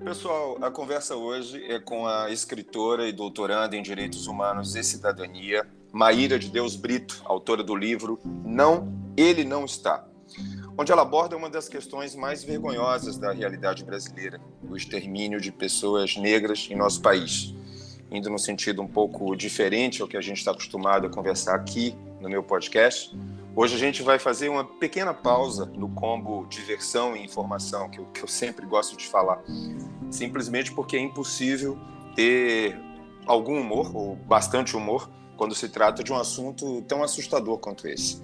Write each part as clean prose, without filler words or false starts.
Pessoal, a conversa hoje é com a escritora e doutoranda em Direitos Humanos e Cidadania, Maíra de Deus Brito, autora do livro Não, Ele Não Está, onde ela aborda uma das questões mais vergonhosas da realidade brasileira, o extermínio de pessoas negras em nosso país. Indo num sentido um pouco diferente ao que a gente está acostumado a conversar aqui no meu podcast, hoje a gente vai fazer uma pequena pausa no combo diversão e informação, que eu sempre gosto de falar, simplesmente porque é impossível ter algum humor, ou bastante humor, quando se trata de um assunto tão assustador quanto esse.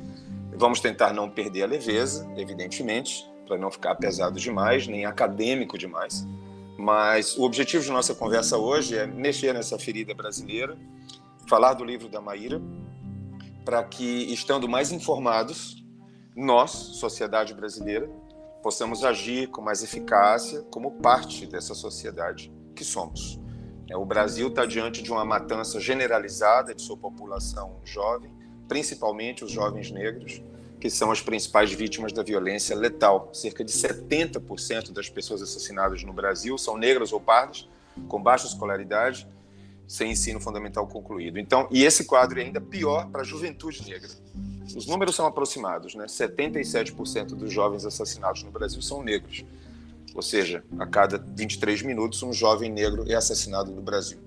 Vamos tentar não perder a leveza, evidentemente, para não ficar pesado demais, nem acadêmico demais, mas o objetivo de nossa conversa hoje é mexer nessa ferida brasileira, falar do livro da Maíra, para que, estando mais informados, nós, sociedade brasileira, possamos agir com mais eficácia como parte dessa sociedade que somos. O Brasil está diante de uma matança generalizada de sua população jovem, principalmente os jovens negros, que são as principais vítimas da violência letal. Cerca de 70% das pessoas assassinadas no Brasil são negras ou pardas, com baixa escolaridade, sem ensino fundamental concluído. Então, e esse quadro é ainda pior para a juventude negra. Os números são aproximados, né? 77% dos jovens assassinados no Brasil são negros. Ou seja, a cada 23 minutos um jovem negro é assassinado no Brasil.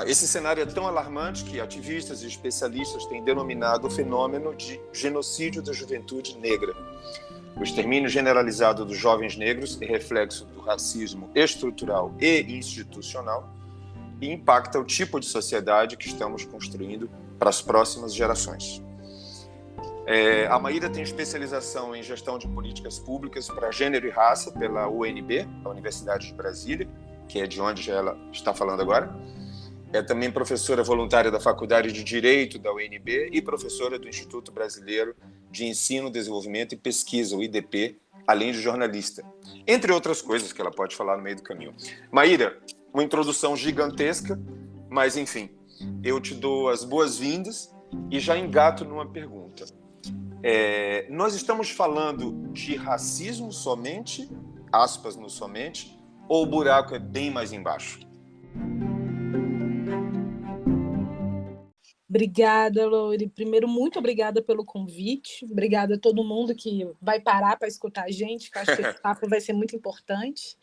Esse cenário é tão alarmante que ativistas e especialistas têm denominado o fenômeno de genocídio da juventude negra. O extermínio generalizado dos jovens negros é reflexo do racismo estrutural e institucional e impacta o tipo de sociedade que estamos construindo para as próximas gerações. A Maíra tem especialização em gestão de políticas públicas para gênero e raça pela UNB, a Universidade de Brasília, que é de onde ela está falando agora. É também professora voluntária da Faculdade de Direito da UNB e professora do Instituto Brasileiro de Ensino, Desenvolvimento e Pesquisa, o IDP, além de jornalista. Entre outras coisas que ela pode falar no meio do caminho. Maíra, uma introdução gigantesca, mas enfim, eu te dou as boas-vindas e já engato numa pergunta. Nós estamos falando de racismo somente, aspas no somente, ou o buraco é bem mais embaixo? Obrigada, Lori. Primeiro, muito obrigada pelo convite. Obrigada a todo mundo que vai parar para escutar a gente, que eu acho que esse papo vai ser muito importante.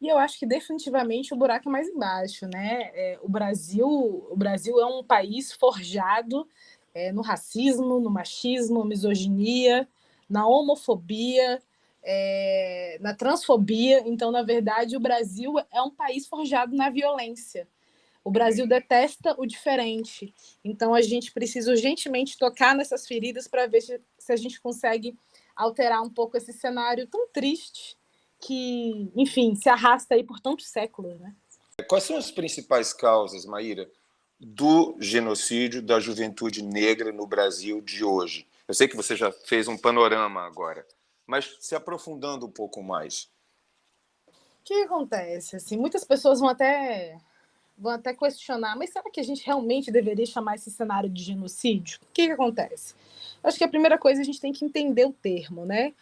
E eu acho que definitivamente o buraco é mais embaixo, né? O Brasil é um país forjado no racismo, no machismo, misoginia, na homofobia, na transfobia. Então, na verdade, o Brasil é um país forjado na violência. O Brasil detesta o diferente. Então, a gente precisa urgentemente tocar nessas feridas para ver se a gente consegue alterar um pouco esse cenário tão triste que, enfim, se arrasta aí por tantos séculos, né? Quais são as principais causas, Maíra, do genocídio da juventude negra no Brasil de hoje? Eu sei que você já fez um panorama agora, mas se aprofundando um pouco mais. O que acontece? Assim, muitas pessoas vão até questionar, mas será que a gente realmente deveria chamar esse cenário de genocídio? O que acontece? Acho que a primeira coisa a gente tem que entender o termo, né?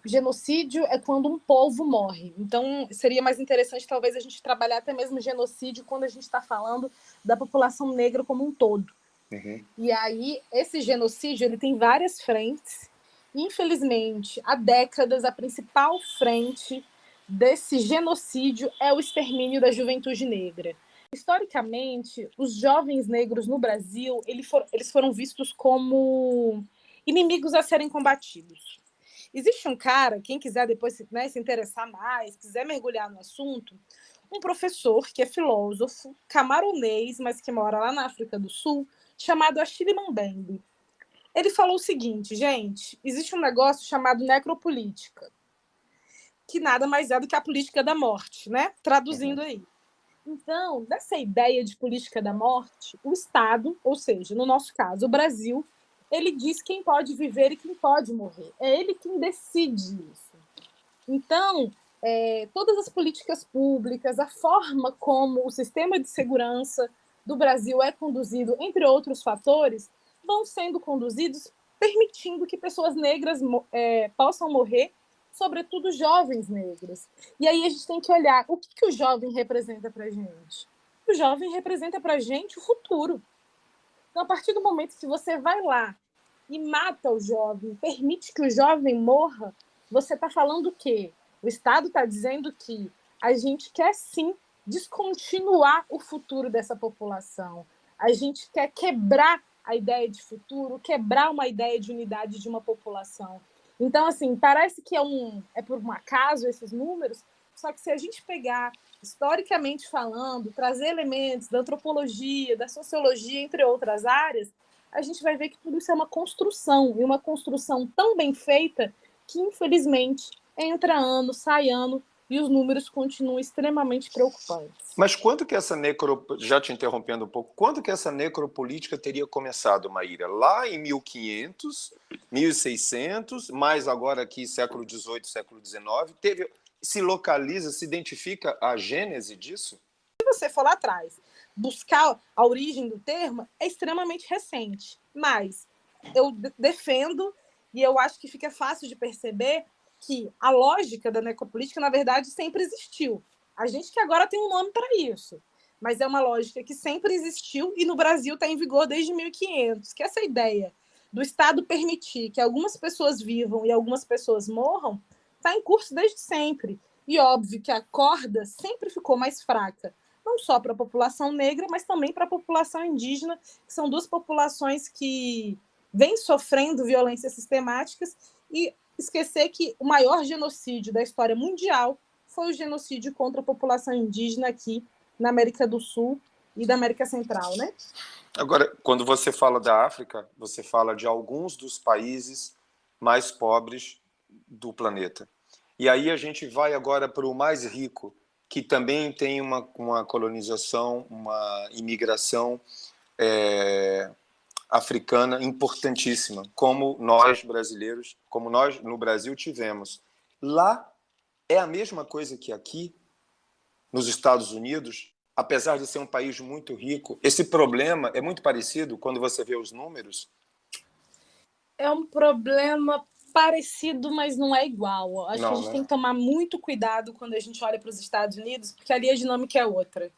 Genocídio é quando um povo morre. Então, seria mais interessante talvez a gente trabalhar até mesmo genocídio quando a gente está falando da população negra como um todo. E aí, esse genocídio ele tem várias frentes. Infelizmente, há décadas, a principal frente desse genocídio é o extermínio da juventude negra. Historicamente, os jovens negros no Brasil eles foram vistos como inimigos a serem combatidos. Existe um cara, quem quiser depois se interessar mais, quiser mergulhar no assunto, um professor que é filósofo, camaronês, mas que mora lá na África do Sul, chamado Achille Mbembe. Ele falou o seguinte, gente, existe um negócio chamado necropolítica, que nada mais é do que a política da morte, né? Traduzindo aí. Então, dessa ideia de política da morte, o Estado, ou seja, no nosso caso, o Brasil, ele diz quem pode viver e quem pode morrer. É ele quem decide isso. Então, todas as políticas públicas, a forma como o sistema de segurança do Brasil é conduzido, entre outros fatores, vão sendo conduzidos permitindo que pessoas negras possam morrer sobretudo jovens negros. E aí a gente tem que olhar o que o jovem representa para a gente. O jovem representa para a gente o futuro. Então, a partir do momento que você vai lá e mata o jovem, permite que o jovem morra, você está falando o quê? O Estado está dizendo que a gente quer, sim, descontinuar o futuro dessa população. A gente quer quebrar a ideia de futuro, quebrar uma ideia de unidade de uma população. Então, assim, parece que é por um acaso esses números, só que se a gente pegar, historicamente falando, trazer elementos da antropologia, da sociologia, entre outras áreas, a gente vai ver que tudo isso é uma construção, e uma construção tão bem feita que, infelizmente, entra ano, sai ano, e os números continuam extremamente preocupantes. Mas quando que essa já te interrompendo um pouco, quando que essa necropolítica teria começado, Maíra? Lá em 1500, 1600, mais agora aqui século XVIII, século XIX, se localiza, se identifica a gênese disso? Se você for lá atrás, buscar a origem do termo, é extremamente recente, mas eu defendo, e eu acho que fica fácil de perceber, que a lógica da necropolítica, na verdade, sempre existiu. A gente que agora tem um nome para isso, mas é uma lógica que sempre existiu e no Brasil está em vigor desde 1500, que essa ideia do Estado permitir que algumas pessoas vivam e algumas pessoas morram está em curso desde sempre. E óbvio que a corda sempre ficou mais fraca, não só para a população negra, mas também para a população indígena, que são duas populações que vêm sofrendo violências sistemáticas, e esquecer que o maior genocídio da história mundial foi o genocídio contra a população indígena aqui na América do Sul e da América Central, né? Agora, quando você fala da África, você fala de alguns dos países mais pobres do planeta. E aí a gente vai agora para o mais rico, que também tem uma colonização, uma imigração africana importantíssima, como nós brasileiros, como nós no Brasil tivemos. Lá é a mesma coisa que aqui, nos Estados Unidos, apesar de ser um país muito rico, esse problema é muito parecido quando você vê os números? É um problema parecido, mas não é igual. Acho que a gente tem que tomar muito cuidado quando a gente olha para os Estados Unidos, porque ali a dinâmica é outra.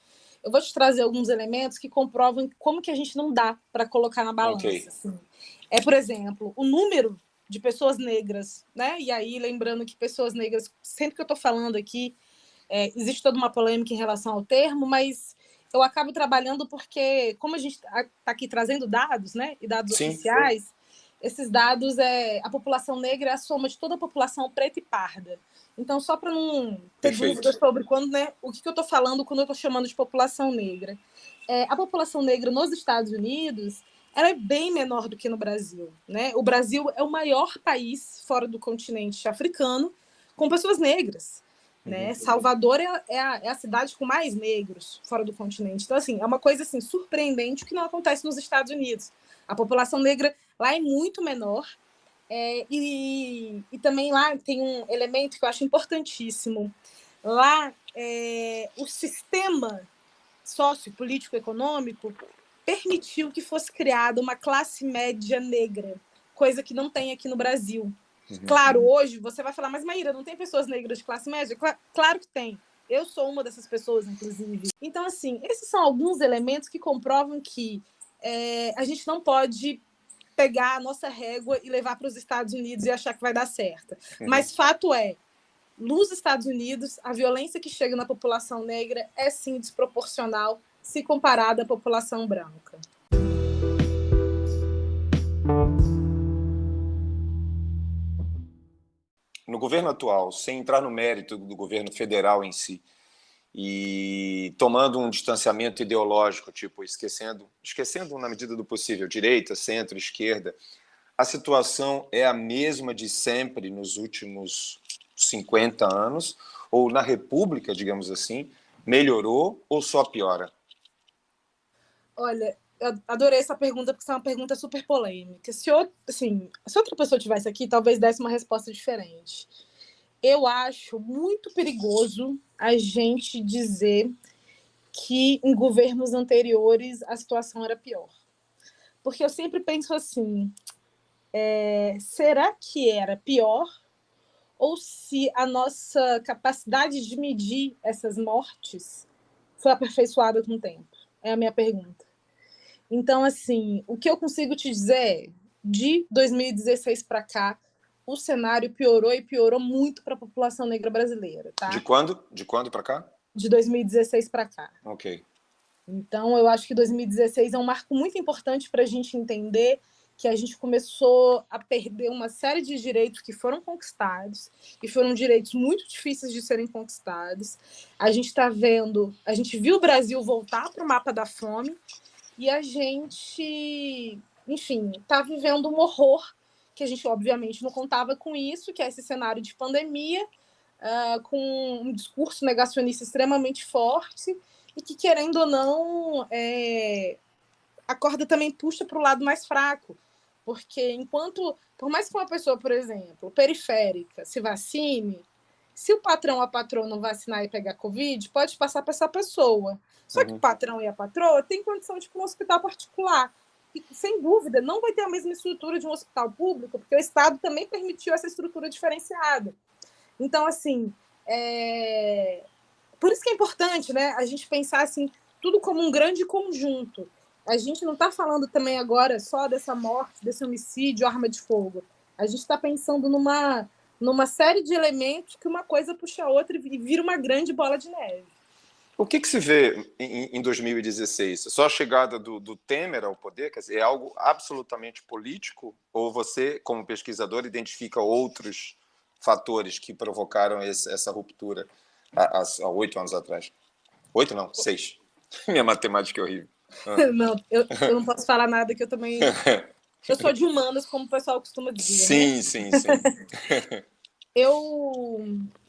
Eu vou te trazer alguns elementos que comprovam como que a gente não dá para colocar na balança. Okay. Assim. Por exemplo, o número de pessoas negras, né? E aí, lembrando que pessoas negras, sempre que eu estou falando aqui, existe toda uma polêmica em relação ao termo, mas eu acabo trabalhando porque, como a gente está aqui trazendo dados, né? E dados Sim, oficiais, esses dados, a população negra é a soma de toda a população preta e parda. Então, só para não ter dúvidas sobre o que eu estou falando quando eu estou chamando de população negra. A população negra nos Estados Unidos ela é bem menor do que no Brasil, né? O Brasil é o maior país fora do continente africano com pessoas negras. Né? Salvador é a cidade com mais negros fora do continente. Então, assim, é uma coisa assim, surpreendente que não acontece nos Estados Unidos. A população negra lá é muito menor. E também lá tem um elemento que eu acho importantíssimo. Lá, o sistema sociopolítico-econômico permitiu que fosse criada uma classe média negra, coisa que não tem aqui no Brasil. Claro, hoje você vai falar, mas Maíra, não tem pessoas negras de classe média? Claro que tem. Eu sou uma dessas pessoas, inclusive. Então, assim, esses são alguns elementos que comprovam que a gente não pode pegar a nossa régua e levar para os Estados Unidos e achar que vai dar certo. Mas fato é, nos Estados Unidos, a violência que chega na população negra é, sim, desproporcional se comparada à população branca. No governo atual, sem entrar no mérito do governo federal em si, e tomando um distanciamento ideológico, tipo, esquecendo na medida do possível, direita, centro, esquerda, a situação é a mesma de sempre nos últimos 50 anos, ou na República, digamos assim, melhorou ou só piora? Olha, eu adorei essa pergunta, porque é uma pergunta super polêmica. Se outra pessoa estivesse aqui, talvez desse uma resposta diferente. Eu acho muito perigoso a gente dizer que em governos anteriores a situação era pior. Porque eu sempre penso assim, será que era pior ou se a nossa capacidade de medir essas mortes foi aperfeiçoada com o tempo. É a minha pergunta. Então, assim, o que eu consigo te dizer é, de 2016 para cá, o cenário piorou e piorou muito para a população negra brasileira, De tá? quando? De quando para cá? De 2016 para cá. Ok. Então, eu acho que 2016 é um marco muito importante para a gente entender que a gente começou a perder uma série de direitos que foram conquistados, e foram direitos muito difíceis de serem conquistados. A gente está vendo, a gente viu o Brasil voltar para o mapa da fome, e a gente, enfim, está vivendo um horror que a gente, obviamente, não contava com isso, que é esse cenário de pandemia, com um discurso negacionista extremamente forte, e que, querendo ou não, a corda também puxa para o lado mais fraco. Porque por mais que uma pessoa, por exemplo, periférica, se vacine, se o patrão ou a patroa não vacinar e pegar Covid, pode passar para essa pessoa. Só que o patrão e a patroa têm condição de ir para um hospital particular. E, sem dúvida, não vai ter a mesma estrutura de um hospital público, porque o Estado também permitiu essa estrutura diferenciada. Então, assim, por isso que é importante, né, a gente pensar assim, tudo como um grande conjunto. A gente não está falando também agora só dessa morte, desse homicídio, arma de fogo. A gente está pensando numa série de elementos que uma coisa puxa a outra e vira uma grande bola de neve. O que se vê em 2016? Só a chegada do Temer ao poder? Quer dizer, é algo absolutamente político? Ou você, como pesquisador, identifica outros fatores que provocaram essa ruptura há 8 anos atrás? 8 não, 6. Minha matemática é horrível. Não, eu não posso falar nada que eu também... Eu sou de humanas, como o pessoal costuma dizer, sim, né? sim.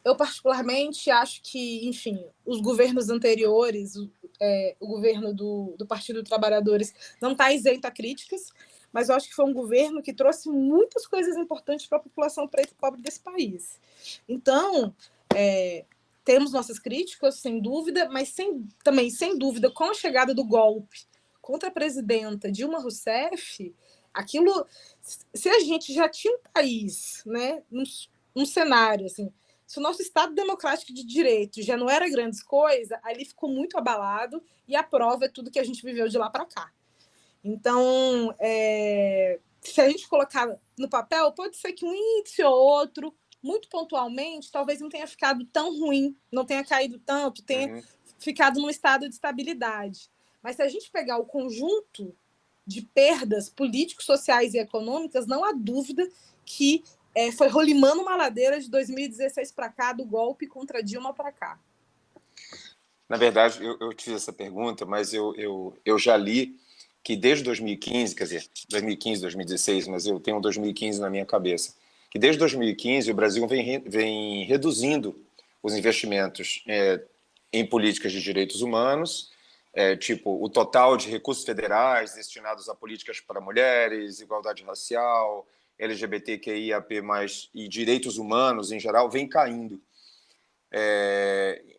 Eu particularmente acho que, enfim, os governos anteriores, o governo do Partido dos Trabalhadores não está isento a críticas, mas eu acho que foi um governo que trouxe muitas coisas importantes para a população preta e pobre desse país. Então, temos nossas críticas, sem dúvida, mas também, sem dúvida, com a chegada do golpe contra a presidenta Dilma Rousseff, aquilo... Se a gente já tinha um país, né, um cenário, assim, se o nosso Estado democrático de direito já não era grandes coisa, ali ficou muito abalado, e a prova é tudo que a gente viveu de lá para cá. Então, se a gente colocar no papel, pode ser que um índice ou outro, muito pontualmente, talvez não tenha ficado tão ruim, não tenha caído tanto, tenha ficado num estado de estabilidade. Mas se a gente pegar o conjunto de perdas políticos, sociais e econômicas, não há dúvida que foi rolimando uma ladeira de 2016 para cá, do golpe contra Dilma para cá. Na verdade, eu te fiz essa pergunta, mas eu já li que desde 2015, quer dizer, 2015, 2016, mas eu tenho 2015 na minha cabeça, que desde 2015 o Brasil vem reduzindo os investimentos em políticas de direitos humanos, tipo o total de recursos federais destinados a políticas para mulheres, igualdade racial, LGBTQIAP+, e direitos humanos em geral, vem caindo.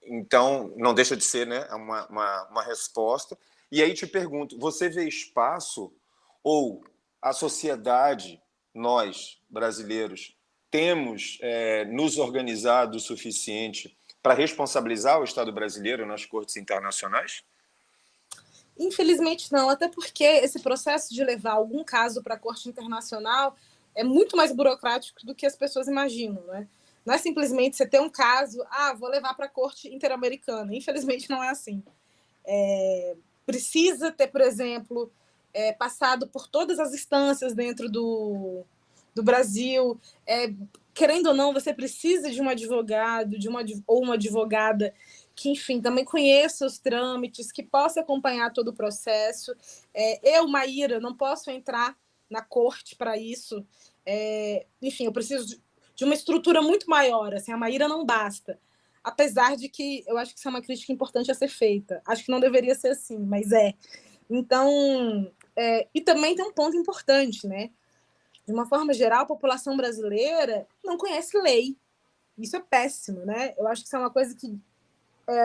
Então, não deixa de ser, né, uma resposta. E aí te pergunto, você vê espaço ou a sociedade, nós, brasileiros, temos nos organizado o suficiente para responsabilizar o Estado brasileiro nas cortes internacionais? Infelizmente não, até porque esse processo de levar algum caso para a Corte Internacional é muito mais burocrático do que as pessoas imaginam, né? Não é simplesmente você ter um caso, vou levar para a Corte Interamericana. Infelizmente não é assim. Precisa ter, por exemplo, passado por todas as instâncias dentro do Brasil. Querendo ou não, você precisa de um advogado ou uma advogada que, enfim, também conheça os trâmites, que possa acompanhar todo o processo. Eu, Maíra, não posso entrar na corte para isso. Enfim, eu preciso de uma estrutura muito maior. Assim, a Maíra não basta. Apesar de que eu acho que isso é uma crítica importante a ser feita. Acho que não deveria ser assim, mas é. Então, e também tem um ponto importante, né? De uma forma geral, a população brasileira não conhece lei. Isso é péssimo, né? Eu acho que isso é uma coisa que,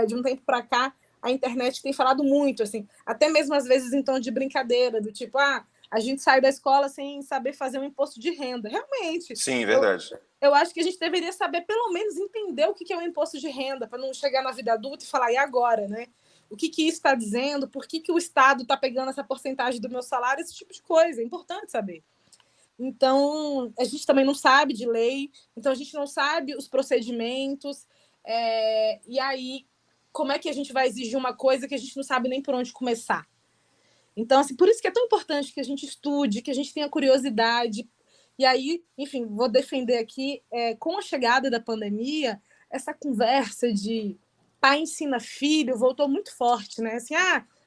de um tempo para cá, a internet tem falado muito, assim, até mesmo às vezes em tom de brincadeira, do tipo, a a gente sai da escola sem saber fazer um imposto de renda. Realmente. Sim, verdade. Eu acho que a gente deveria saber, pelo menos, entender o que é o imposto de renda, para não chegar na vida adulta e falar, e agora, né? O que isso está dizendo? Por que o Estado está pegando essa porcentagem do meu salário? Esse tipo de coisa. É importante saber. Então, a gente também não sabe de lei, então a gente não sabe os procedimentos, e aí, como é que a gente vai exigir uma coisa que a gente não sabe nem por onde começar? Então, assim, por isso que é tão importante que a gente estude, que a gente tenha curiosidade. E aí, enfim, vou defender aqui, com a chegada da pandemia, essa conversa de pai ensina filho voltou muito forte, né? Assim,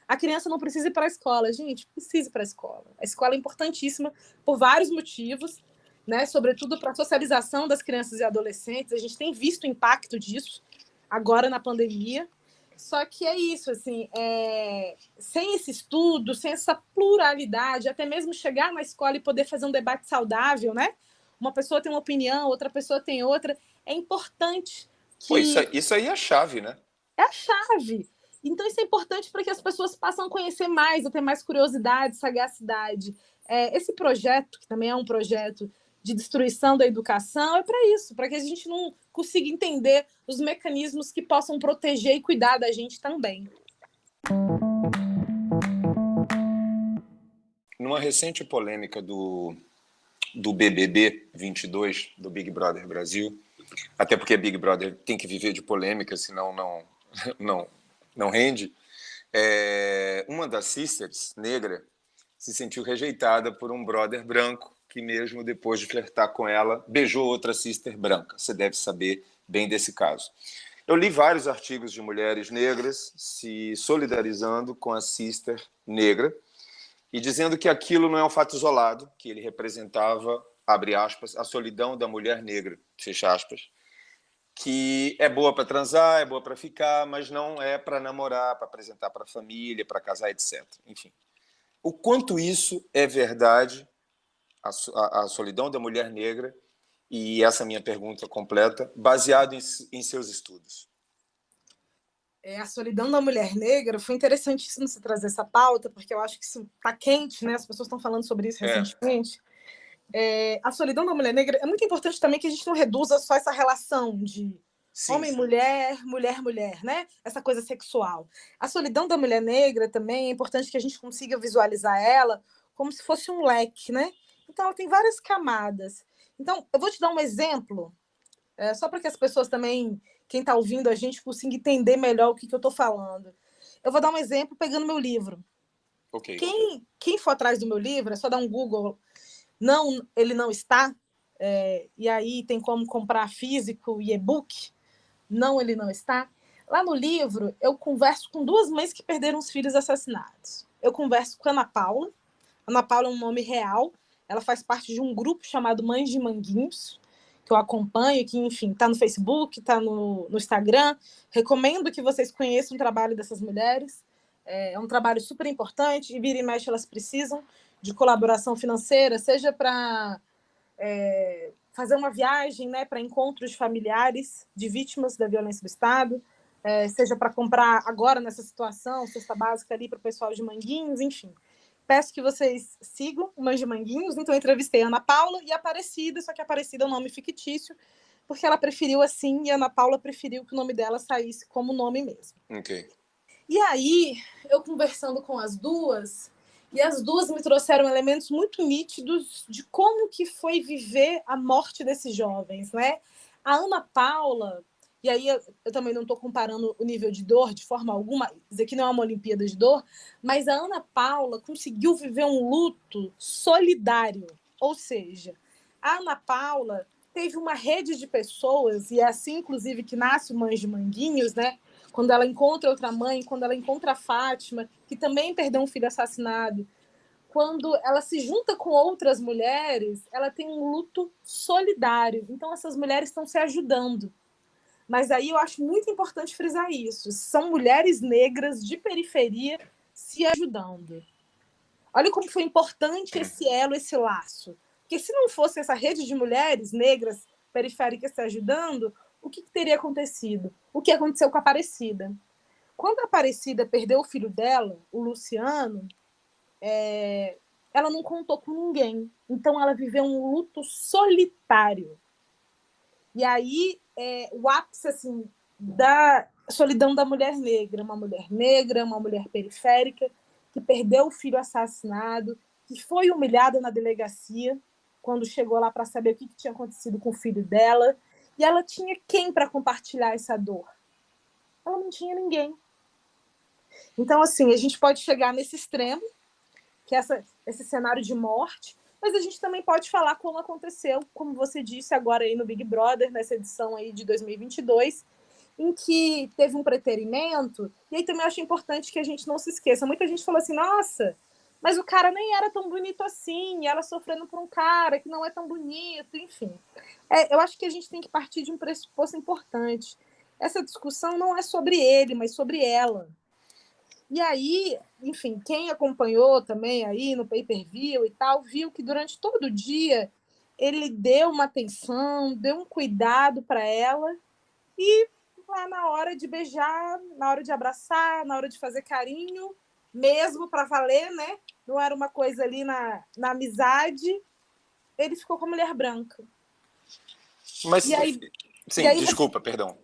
a criança não precisa ir para a escola. Gente, precisa ir para a escola. A escola é importantíssima por vários motivos, né? Sobretudo para a socialização das crianças e adolescentes. A gente tem visto o impacto disso agora na pandemia. Só que é isso, assim, sem esse estudo, sem essa pluralidade, até mesmo chegar na escola e poder fazer um debate saudável, né? Uma pessoa tem uma opinião, outra pessoa tem outra. É importante que... Pô, isso aí é a chave, né? É a chave. Então, isso é importante para que as pessoas possam conhecer mais, a ter mais curiosidade, sagacidade. Esse projeto, que também é um projeto de destruição da educação, é para isso, para que a gente não consiga entender os mecanismos que possam proteger e cuidar da gente também. Numa recente polêmica do BBB 22, do Big Brother Brasil, até porque Big Brother tem que viver de polêmica, senão não rende, uma das sisters, negra, se sentiu rejeitada por um brother branco que, mesmo depois de flertar com ela, beijou outra sister branca. Você deve saber bem desse caso. Eu li vários artigos de mulheres negras se solidarizando com a sister negra e dizendo que aquilo não é um fato isolado, que ele representava, abre aspas, a solidão da mulher negra, fecha aspas, que é boa para transar, é boa para ficar, mas não é para namorar, para apresentar para a família, para casar, etc. Enfim, o quanto isso é verdade, a solidão da mulher negra, e essa minha pergunta completa, baseado em seus estudos. A solidão da mulher negra, foi interessantíssimo você trazer essa pauta, porque eu acho que isso está quente, né? As pessoas estão falando sobre isso recentemente. A solidão da mulher negra é muito importante também que a gente não reduza só essa relação de homem-mulher, mulher-mulher, né? Essa coisa sexual. A solidão da mulher negra também é importante que a gente consiga visualizar ela como se fosse um leque, né? Então, ela tem várias camadas. Então, eu vou te dar um exemplo, só para que as pessoas também, quem está ouvindo a gente, consiga entender melhor o que eu estou falando. Eu vou dar um exemplo pegando meu livro. Okay. Quem for atrás do meu livro, é só dar um Google. Não, ele não está. E aí tem como comprar físico e e-book. Não, ele não está. Lá no livro, eu converso com duas mães que perderam os filhos assassinados. Eu converso com a Ana Paula. Ana Paula é um nome real. Ela faz parte de um grupo chamado Mães de Manguinhos, que eu acompanho, que, enfim, está no Facebook, está no Instagram. Recomendo que vocês conheçam o trabalho dessas mulheres. É um trabalho super importante, e vira e mexe elas precisam de colaboração financeira, seja para fazer uma viagem, né, para encontros familiares de vítimas da violência do Estado, seja para comprar agora, nessa situação, cesta básica ali para o pessoal de Manguinhos, enfim. Peço que vocês sigam o Mães de Manguinhos. Então, eu entrevistei a Ana Paula e a Aparecida, só que a Aparecida é um nome fictício, porque ela preferiu assim, e a Ana Paula preferiu que o nome dela saísse como nome mesmo. Okay. E aí, eu conversando com as duas, e as duas me trouxeram elementos muito nítidos de como que foi viver a morte desses jovens, né? A Ana Paula, e aí eu também não estou comparando o nível de dor de forma alguma, isso aqui não é uma Olimpíada de dor, mas a Ana Paula conseguiu viver um luto solidário, ou seja, a Ana Paula teve uma rede de pessoas, e é assim, inclusive, que nasce o Mães de Manguinhos, né? Quando ela encontra outra mãe, quando ela encontra a Fátima, que também perdeu um filho assassinado, quando ela se junta com outras mulheres, ela tem um luto solidário. Então, essas mulheres estão se ajudando. Mas aí eu acho muito importante frisar isso. São mulheres negras de periferia se ajudando. Olha como foi importante esse elo, esse laço. Porque se não fosse essa rede de mulheres negras periféricas se ajudando, o que teria acontecido? O que aconteceu com a Aparecida? Quando a Aparecida perdeu o filho dela, o Luciano, ela não contou com ninguém. Então, ela viveu um luto solitário. E aí, o ápice assim, da solidão da mulher negra, uma mulher periférica, que perdeu o filho assassinado, que foi humilhada na delegacia, quando chegou lá para saber o que tinha acontecido com o filho dela. E ela tinha quem para compartilhar essa dor? Ela não tinha ninguém. Então, assim, a gente pode chegar nesse extremo, que é esse cenário de morte, mas a gente também pode falar como aconteceu, como você disse agora aí no Big Brother, nessa edição aí de 2022, em que teve um preterimento, e aí também eu acho importante que a gente não se esqueça. Muita gente falou assim, nossa, mas o cara nem era tão bonito assim, e ela sofrendo por um cara que não é tão bonito, enfim. Eu acho que a gente tem que partir de um pressuposto importante. Essa discussão não é sobre ele, mas sobre ela. E aí, enfim, quem acompanhou também aí no pay-per-view e tal, viu que durante todo o dia ele deu uma atenção, deu um cuidado para ela, e lá na hora de beijar, na hora de abraçar, na hora de fazer carinho, mesmo para valer, né? Não era uma coisa ali na amizade, ele ficou com a mulher branca. Mas, e aí, sim, e aí desculpa, perdão.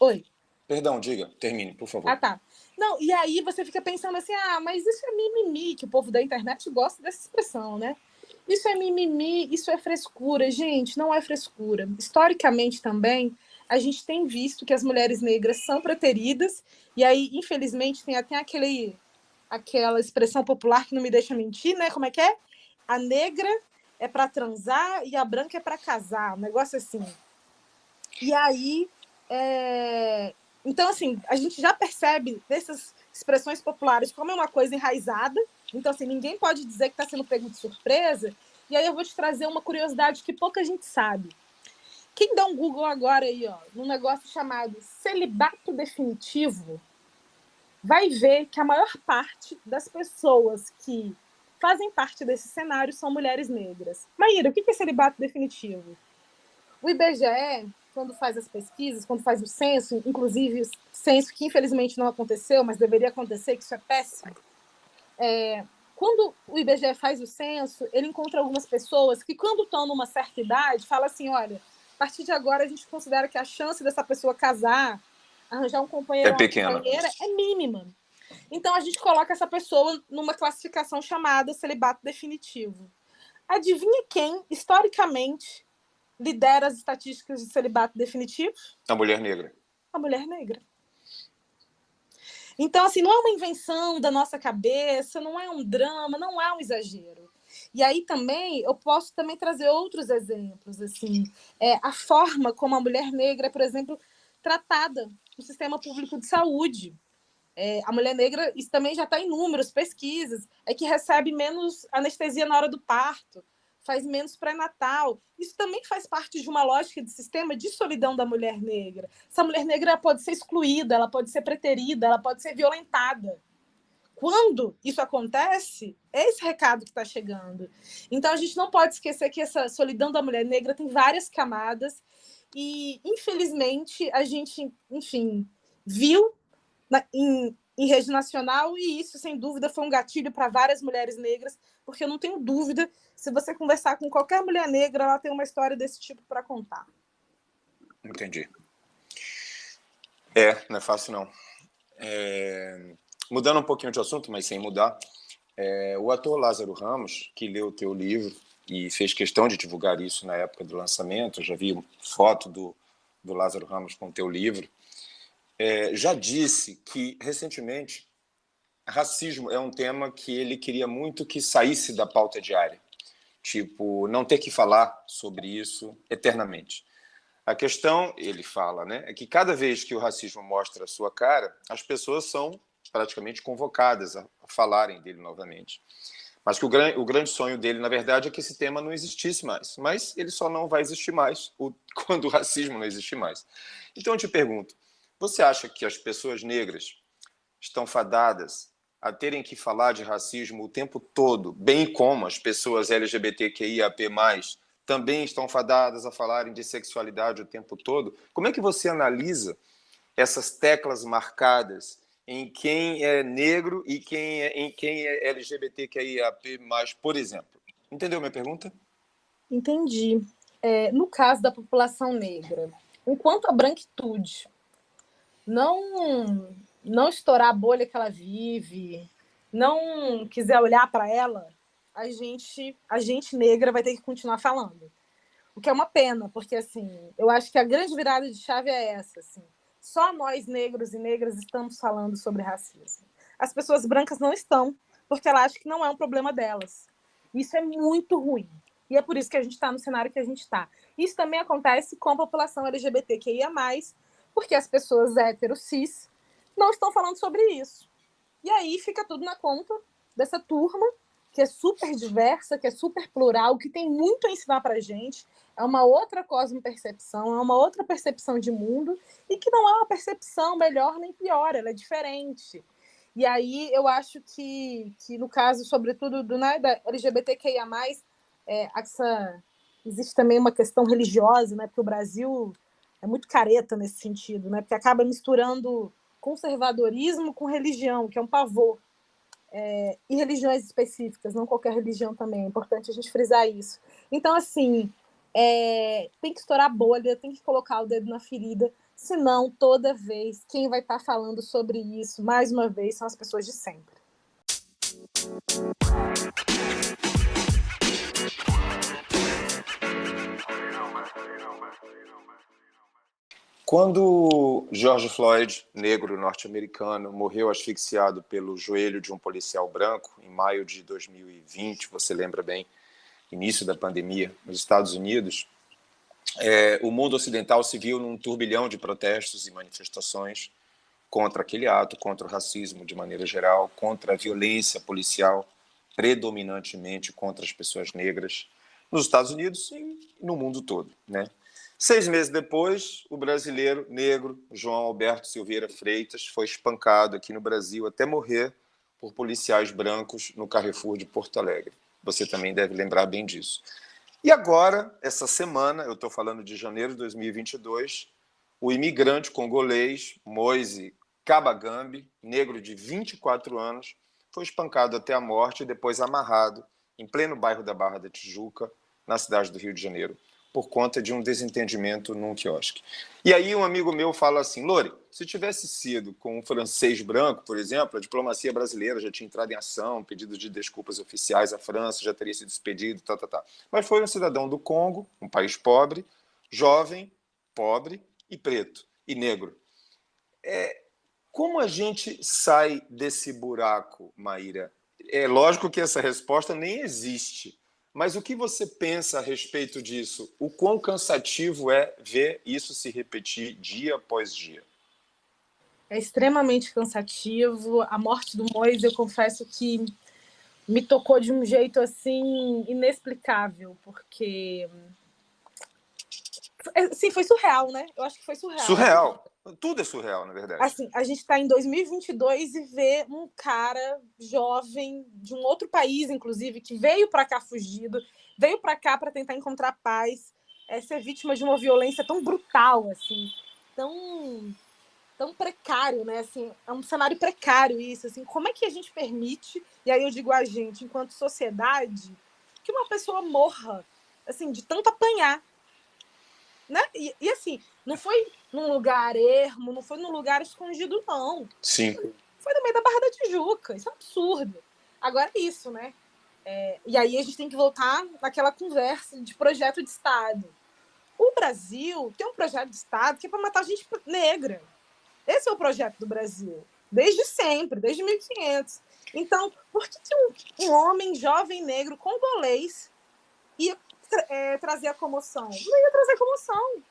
Oi. Perdão, diga, termine, por favor. Ah, tá. Não, e aí você fica pensando assim, mas isso é mimimi, que o povo da internet gosta dessa expressão, né? Isso é mimimi, isso é frescura. Gente, não é frescura. Historicamente também, a gente tem visto que as mulheres negras são preteridas, e aí, infelizmente, tem até aquela expressão popular que não me deixa mentir, né? Como é que é? A negra é para transar e a branca é para casar. Um negócio assim. E aí, então, assim, a gente já percebe dessas expressões populares como é uma coisa enraizada. Então, assim, ninguém pode dizer que está sendo pego de surpresa. E aí eu vou te trazer uma curiosidade que pouca gente sabe. Quem dá um Google agora aí, ó, num negócio chamado celibato definitivo, vai ver que a maior parte das pessoas que fazem parte desse cenário são mulheres negras. Maíra, o que é celibato definitivo? O IBGE, quando faz as pesquisas, quando faz o censo, inclusive censo que infelizmente não aconteceu, mas deveria acontecer, que isso é péssimo, quando o IBGE faz o censo, ele encontra algumas pessoas que, quando estão numa certa idade, falam assim, olha, a partir de agora a gente considera que a chance dessa pessoa casar, arranjar um companheiro ou uma pequena. companheira é mínima. Então a gente coloca essa pessoa numa classificação chamada celibato definitivo. Adivinha quem, historicamente, lidera as estatísticas de celibato definitivo? A mulher negra. A mulher negra. Então, assim, não é uma invenção da nossa cabeça, não é um drama, não é um exagero. E aí também, eu posso também trazer outros exemplos, assim, a forma como a mulher negra é, por exemplo, tratada no sistema público de saúde. A mulher negra, isso também já está em números, pesquisas, é que recebe menos anestesia na hora do parto, faz menos pré-natal. Isso também faz parte de uma lógica de sistema de solidão da mulher negra. Essa mulher negra pode ser excluída, ela pode ser preterida, ela pode ser violentada. Quando isso acontece, é esse recado que está chegando. Então, a gente não pode esquecer que essa solidão da mulher negra tem várias camadas e, infelizmente, a gente, enfim, viu em rede nacional, e isso, sem dúvida, foi um gatilho para várias mulheres negras, porque eu não tenho dúvida, se você conversar com qualquer mulher negra, ela tem uma história desse tipo para contar. Entendi. Não é fácil, não. Mudando um pouquinho de assunto, mas sem mudar, o ator Lázaro Ramos, que leu o teu livro e fez questão de divulgar isso na época do lançamento, eu já vi foto do Lázaro Ramos com o teu livro, já disse que, recentemente, racismo é um tema que ele queria muito que saísse da pauta diária. Tipo, não ter que falar sobre isso eternamente. A questão, ele fala, né, é que cada vez que o racismo mostra a sua cara, as pessoas são praticamente convocadas a falarem dele novamente. Mas que o grande sonho dele, na verdade, é que esse tema não existisse mais. Mas ele só não vai existir mais quando o racismo não existir mais. Então eu te pergunto, você acha que as pessoas negras estão fadadas a terem que falar de racismo o tempo todo, bem como as pessoas LGBTQIAP+, também estão fadadas a falarem de sexualidade o tempo todo? Como é que você analisa essas teclas marcadas em quem é negro e em quem é LGBTQIAP+, por exemplo. Entendeu minha pergunta? Entendi. No caso da população negra, enquanto a branquitude não estourar a bolha que ela vive, não quiser olhar para ela, a gente negra vai ter que continuar falando. O que é uma pena, porque assim, eu acho que a grande virada de chave é essa, assim. Só nós negros e negras estamos falando sobre racismo. As pessoas brancas não estão, porque elas acham que não é um problema delas. Isso é muito ruim. E é por isso que a gente está no cenário que a gente está. Isso também acontece com a população LGBTQIA+, porque as pessoas héteros cis não estão falando sobre isso. E aí fica tudo na conta dessa turma, que é super diversa, que é super plural, que tem muito a ensinar para a gente, é uma outra cosmopercepção, é uma outra percepção de mundo, e que não é uma percepção melhor nem pior, ela é diferente. E aí eu acho que no caso, sobretudo, da LGBTQIA+, existe também uma questão religiosa, né? Porque o Brasil é muito careta nesse sentido, né? Porque acaba misturando conservadorismo com religião, que é um pavor. E religiões específicas, não qualquer religião também, é importante a gente frisar isso. Então, assim, tem que estourar a bolha, tem que colocar o dedo na ferida, senão, toda vez, quem vai estar falando sobre isso, mais uma vez, são as pessoas de sempre. Quando George Floyd, negro norte-americano, morreu asfixiado pelo joelho de um policial branco, em maio de 2020, você lembra bem, início da pandemia, nos Estados Unidos, o mundo ocidental se viu num turbilhão de protestos e manifestações contra aquele ato, contra o racismo de maneira geral, contra a violência policial, predominantemente contra as pessoas negras, nos Estados Unidos e no mundo todo, né? 6 meses depois, o brasileiro negro João Alberto Silveira Freitas foi espancado aqui no Brasil até morrer por policiais brancos no Carrefour de Porto Alegre. Você também deve lembrar bem disso. E agora, essa semana, eu estou falando de janeiro de 2022, o imigrante congolês Moise Kabagambi, negro de 24 anos, foi espancado até a morte e depois amarrado em pleno bairro da Barra da Tijuca, na cidade do Rio de Janeiro, por conta de um desentendimento num quiosque. E aí um amigo meu fala assim, Lore, se tivesse sido com um francês branco, por exemplo, a diplomacia brasileira já tinha entrado em ação, pedido de desculpas oficiais à França, já teria sido despedido, tá. Mas foi um cidadão do Congo, um país pobre, jovem, pobre e preto, e negro. Como a gente sai desse buraco, Maíra? É lógico que essa resposta nem existe, mas o que você pensa a respeito disso? O quão cansativo é ver isso se repetir dia após dia? É extremamente cansativo. A morte do Moise, eu confesso que me tocou de um jeito assim inexplicável, porque sim, foi surreal, né? Eu acho que foi surreal. Surreal. Tudo é surreal, na verdade. Assim, a gente está em 2022 e vê um cara jovem de um outro país, inclusive, que veio para cá fugido, veio para cá para tentar encontrar paz, ser vítima de uma violência tão brutal, assim, tão precário, né? Assim, é um cenário precário isso, assim. Como é que a gente permite, e aí eu digo a gente, enquanto sociedade, que uma pessoa morra, assim, de tanto apanhar, né? E assim, não foi num lugar ermo, não foi num lugar escondido, não. Sim. Foi no meio da Barra da Tijuca. Isso é um absurdo. Agora é isso, né? E aí a gente tem que voltar naquela conversa de projeto de Estado. O Brasil tem um projeto de Estado que é para matar gente negra. Esse é o projeto do Brasil. Desde sempre, desde 1500. Então, por que um homem jovem negro congolês ia trazer a comoção? Não ia trazer comoção.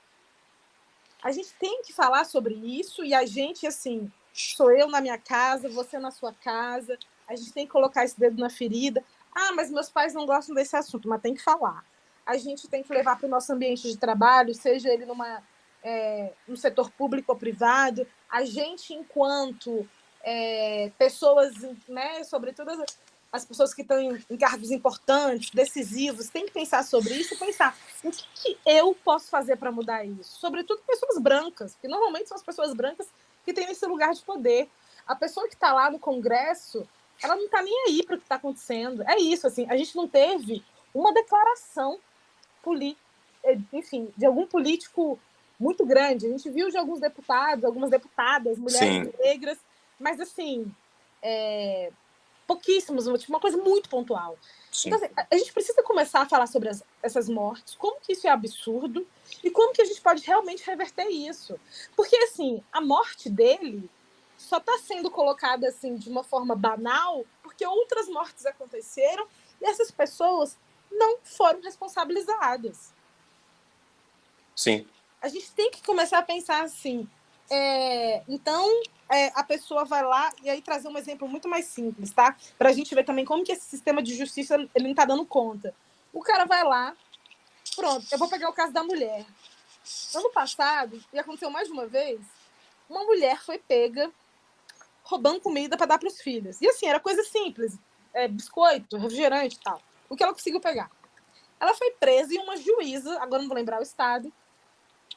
A gente tem que falar sobre isso e a gente, assim, sou eu na minha casa, você na sua casa, a gente tem que colocar esse dedo na ferida. Ah, mas meus pais não gostam desse assunto, mas tem que falar. A gente tem que levar para o nosso ambiente de trabalho, seja ele no setor público ou privado. A gente, enquanto pessoas, né, sobretudo as pessoas que estão em cargos importantes, decisivos, tem que pensar sobre isso e pensar o que eu posso fazer para mudar isso. Sobretudo pessoas brancas, porque normalmente são as pessoas brancas que têm esse lugar de poder. a pessoa que está lá no Congresso, ela não está nem aí para o que está acontecendo. É isso, assim, a gente não teve uma declaração enfim, de algum político muito grande. A gente viu de alguns deputados, algumas deputadas, mulheres Sim. negras, mas assim, pouquíssimos, uma coisa muito pontual. Sim. Então, assim, a gente precisa começar a falar sobre essas mortes, como que isso é absurdo e como que a gente pode realmente reverter isso. Porque, assim, a morte dele só está sendo colocada assim de uma forma banal porque outras mortes aconteceram e essas pessoas não foram responsabilizadas. Sim. A gente tem que começar a pensar assim. Então, a pessoa vai lá e aí trazer um exemplo muito mais simples, tá? Para a gente ver também como que esse sistema de justiça ele não está dando conta. O cara vai lá, pronto, eu vou pegar o caso da mulher. Ano passado, e aconteceu mais de uma vez, uma mulher foi pega roubando comida para dar para os filhos. E assim, era coisa simples, biscoito, refrigerante e tal. O que ela conseguiu pegar. Ela foi presa e uma juíza, agora não vou lembrar o estado,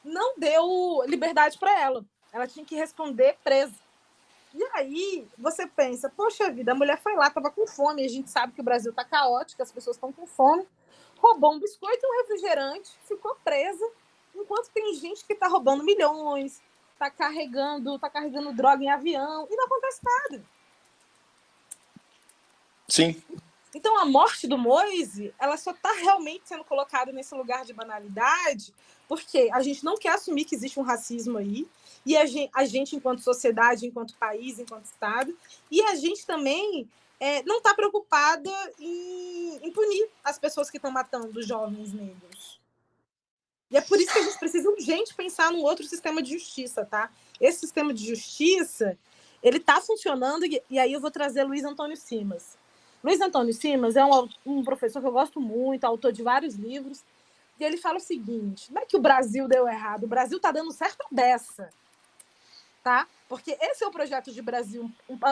não deu liberdade para ela. Ela tinha que responder presa. E aí você pensa, poxa vida, a mulher foi lá, estava com fome, a gente sabe que o Brasil está caótico, as pessoas estão com fome, roubou um biscoito e um refrigerante, ficou presa, enquanto tem gente que está roubando milhões, está carregando droga em avião, e não acontece nada. Sim. Então, a morte do Moise, ela só está realmente sendo colocada nesse lugar de banalidade porque a gente não quer assumir que existe um racismo aí, e a gente enquanto sociedade, enquanto país, enquanto Estado, e a gente também não está preocupada em punir as pessoas que estão matando os jovens negros. E é por isso que a gente precisa urgente pensar num outro sistema de justiça, tá? Esse sistema de justiça, ele está funcionando, e aí eu vou trazer Luiz Antônio Simas. Luiz Antônio Simas é um professor que eu gosto muito, autor de vários livros, e ele fala o seguinte, não é que o Brasil deu errado, o Brasil está dando certo dessa, tá? Porque esse é o projeto de Brasil,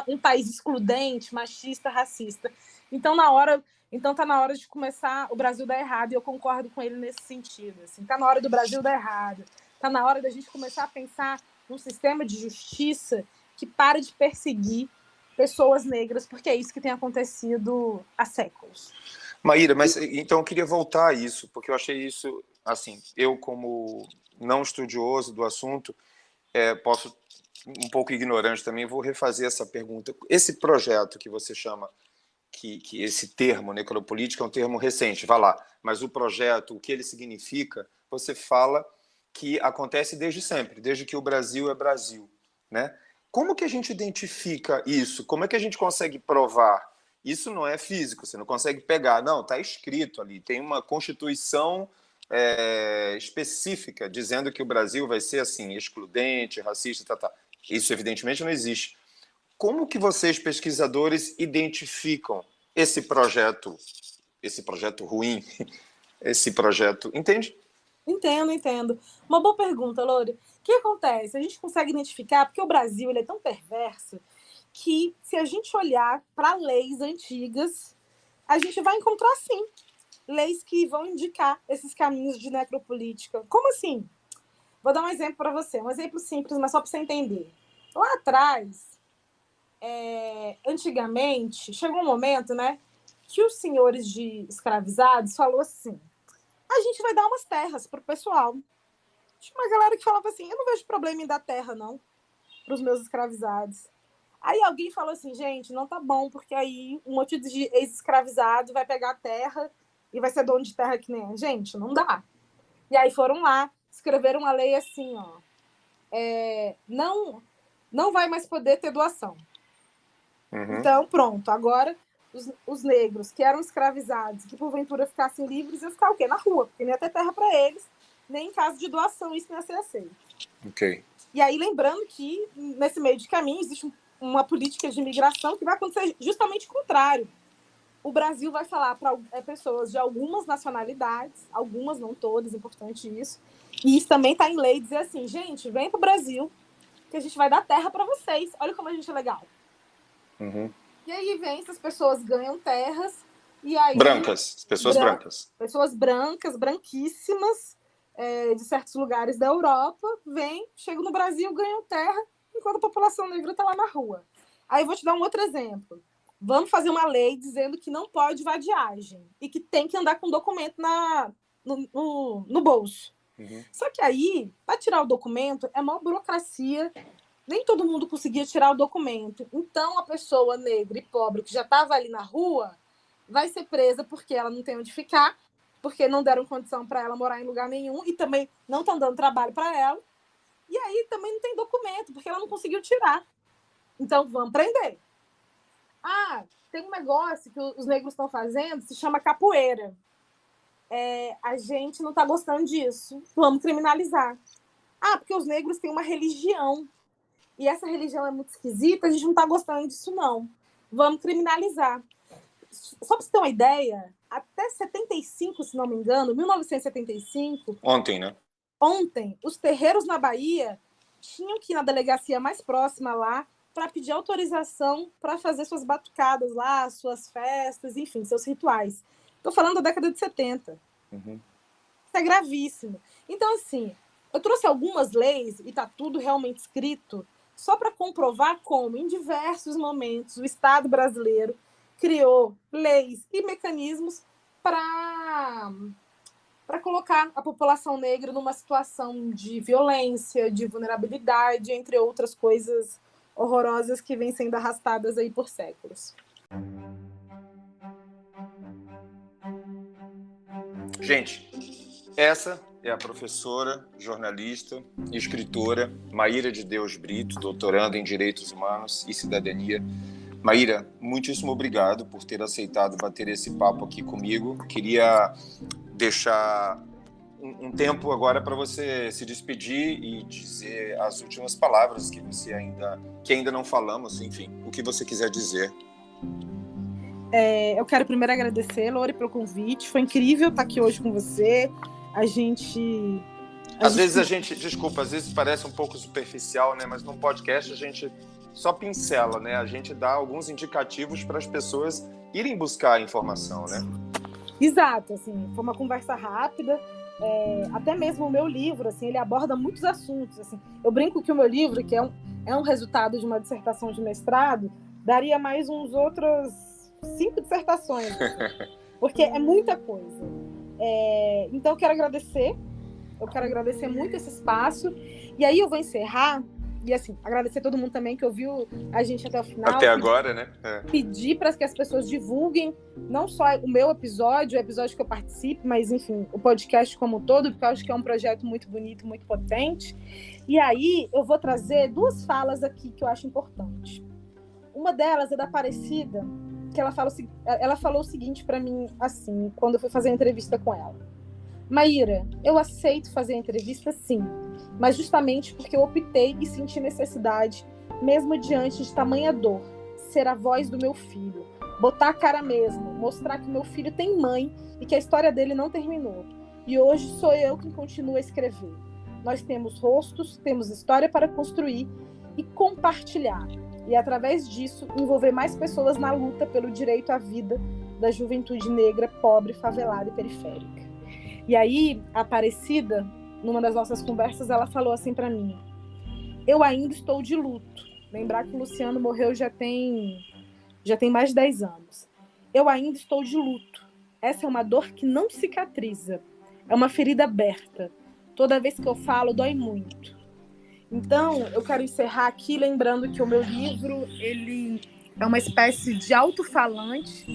um país excludente, machista, racista. Então, tá na hora de começar o Brasil dar errado, e eu concordo com ele nesse sentido. Assim, tá na hora do Brasil dar errado, tá na hora da gente começar a pensar num sistema de justiça que pare de perseguir pessoas negras, porque é isso que tem acontecido há séculos. Maíra, mas então eu queria voltar a isso, porque eu achei isso, assim, eu como não estudioso do assunto, posso, um pouco ignorante também, vou refazer essa pergunta. Esse projeto que você chama, que esse termo, necropolítica, é um termo recente, vai lá, mas o projeto, o que ele significa, você fala que acontece desde sempre, desde que o Brasil é Brasil, né? Como que a gente identifica isso? Como é que a gente consegue provar? Isso não é físico, você não consegue pegar. Não, está escrito ali, tem uma Constituição específica dizendo que o Brasil vai ser assim, excludente, racista, tá. Isso evidentemente não existe. Como que vocês, pesquisadores, identificam esse projeto ruim, esse projeto, entende? Entendo. Uma boa pergunta, Lore. O que acontece? A gente consegue identificar, porque o Brasil ele é tão perverso, que se a gente olhar para leis antigas, a gente vai encontrar, sim, leis que vão indicar esses caminhos de necropolítica. Como assim? Vou dar um exemplo para você, um exemplo simples, mas só para você entender. Lá atrás, antigamente, chegou um momento, né, que os senhores de escravizados falou assim, a gente vai dar umas terras para o pessoal. Tinha uma galera que falava assim, eu não vejo problema em dar terra, não, para os meus escravizados. Aí alguém falou assim, gente, não tá bom, porque aí um monte de ex-escravizado vai pegar a terra e vai ser dono de terra que nem a gente, não dá. E aí foram lá, escreveram uma lei assim, ó, não vai mais poder ter doação. Uhum. Então, pronto, agora os negros que eram escravizados, que porventura ficassem livres, iam ficar o quê? Na rua, porque não ia ter terra para eles, nem em caso de doação isso não ia ser aceito. Ok. E aí, lembrando que nesse meio de caminho existe uma política de imigração que vai acontecer justamente o contrário. O Brasil vai falar para pessoas de algumas nacionalidades, algumas, não todas, importante isso, e isso também está em lei, dizer assim, gente, vem para o Brasil que a gente vai dar terra para vocês. Olha como a gente é legal. Uhum. E aí vem, essas pessoas ganham terras, e aí... Brancas, pessoas brancas. Pessoas brancas, branquíssimas, de certos lugares da Europa, chegam no Brasil, ganham terra, enquanto a população negra está lá na rua. Aí eu vou te dar um outro exemplo. Vamos fazer uma lei dizendo que não pode vadiagem e que tem que andar com documento no bolso. Uhum. Só que aí, para tirar o documento, é uma burocracia. Nem todo mundo conseguia tirar o documento. Então, a pessoa negra e pobre que já estava ali na rua vai ser presa porque ela não tem onde ficar, porque não deram condição para ela morar em lugar nenhum e também não estão dando trabalho para ela. E aí também não tem documento, porque ela não conseguiu tirar. Então, vamos prender. Tem um negócio que os negros estão fazendo, se chama capoeira. A gente não está gostando disso. Vamos criminalizar. Porque os negros têm uma religião. E essa religião é muito esquisita, a gente não está gostando disso, não. Vamos criminalizar. Só para você ter uma ideia, até 75, se não me engano, 1975... Ontem, né? Ontem, os terreiros na Bahia tinham que ir na delegacia mais próxima lá para pedir autorização para fazer suas batucadas lá, suas festas, enfim, seus rituais. Estou falando da década de 70. Uhum. Isso é gravíssimo. Então, assim, eu trouxe algumas leis, e está tudo realmente escrito, só para comprovar como, em diversos momentos, o Estado brasileiro criou leis e mecanismos para colocar a população negra numa situação de violência, de vulnerabilidade, entre outras coisas horrorosas que vêm sendo arrastadas aí por séculos. Gente, essa é a professora, jornalista e escritora Maíra de Deus Brito, doutoranda em Direitos Humanos e Cidadania. Maíra, muitíssimo obrigado por ter aceitado bater esse papo aqui comigo. Queria deixar um tempo agora para você se despedir e dizer as últimas palavras que ainda não falamos, enfim, o que você quiser dizer. Eu quero primeiro agradecer, Lore, pelo convite. Foi incrível estar aqui hoje com você. Às vezes parece um pouco superficial, né? Mas no podcast a gente só pincela, né? A gente dá alguns indicativos para as pessoas irem buscar a informação, né? Exato, assim, foi uma conversa rápida. Até mesmo o meu livro, assim, ele aborda muitos assuntos. Assim. Eu brinco que o meu livro, que é um resultado de uma dissertação de mestrado, daria mais uns outros 5 dissertações, assim, porque é muita coisa. Então eu quero agradecer muito esse espaço, e aí eu vou encerrar, e assim, agradecer todo mundo também que ouviu a gente até o final. Até agora, né? Pedir para que as pessoas divulguem não só o meu episódio, o episódio que eu participo, mas enfim, o podcast como um todo, porque eu acho que é um projeto muito bonito, muito potente. E aí eu vou trazer 2 falas aqui que eu acho importante. Uma delas é da Aparecida, que ela falou o seguinte para mim, assim, quando eu fui fazer a entrevista com ela. Maíra, eu aceito fazer a entrevista, sim, mas justamente porque eu optei e senti necessidade, mesmo diante de tamanha dor, ser a voz do meu filho, botar a cara mesmo, mostrar que meu filho tem mãe e que a história dele não terminou. E hoje sou eu quem continua a escrever. Nós temos rostos, temos história para construir e compartilhar. E, através disso, envolver mais pessoas na luta pelo direito à vida da juventude negra, pobre, favelada e periférica. E aí, a Aparecida, numa das nossas conversas, ela falou assim para mim: eu ainda estou de luto. Lembrar que o Luciano morreu já tem mais de 10 anos. Eu ainda estou de luto. Essa é uma dor que não cicatriza. É uma ferida aberta. Toda vez que eu falo, dói muito. Então, eu quero encerrar aqui lembrando que o meu livro, ele é uma espécie de alto-falante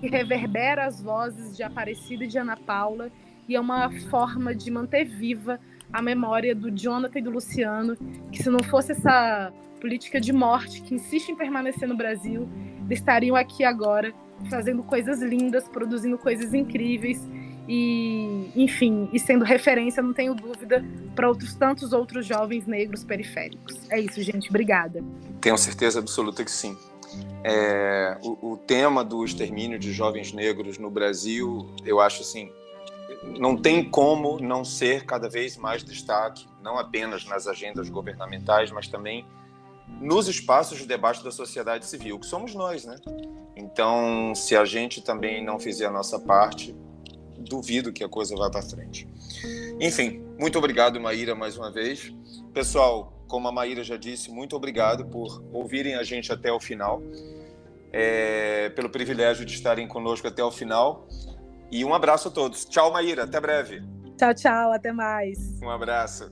que reverbera as vozes de Aparecida e de Ana Paula, e é uma forma de manter viva a memória do Jonathan e do Luciano, que se não fosse essa política de morte que insiste em permanecer no Brasil, eles estariam aqui agora fazendo coisas lindas, produzindo coisas incríveis e, enfim, e sendo referência, não tenho dúvida, para tantos outros jovens negros periféricos. É isso, gente. Obrigada. Tenho certeza absoluta que sim. O tema do extermínio de jovens negros no Brasil, eu acho assim, não tem como não ser cada vez mais destaque, não apenas nas agendas governamentais, mas também nos espaços de debate da sociedade civil, que somos nós, né? Então, se a gente também não fizer a nossa parte, duvido que a coisa vá para frente. Enfim, muito obrigado, Maíra, mais uma vez. Pessoal, como a Maíra já disse, muito obrigado por ouvirem a gente até o final, pelo privilégio de estarem conosco até o final. E um abraço a todos. Tchau, Maíra. Até breve. Tchau, tchau. Até mais. Um abraço.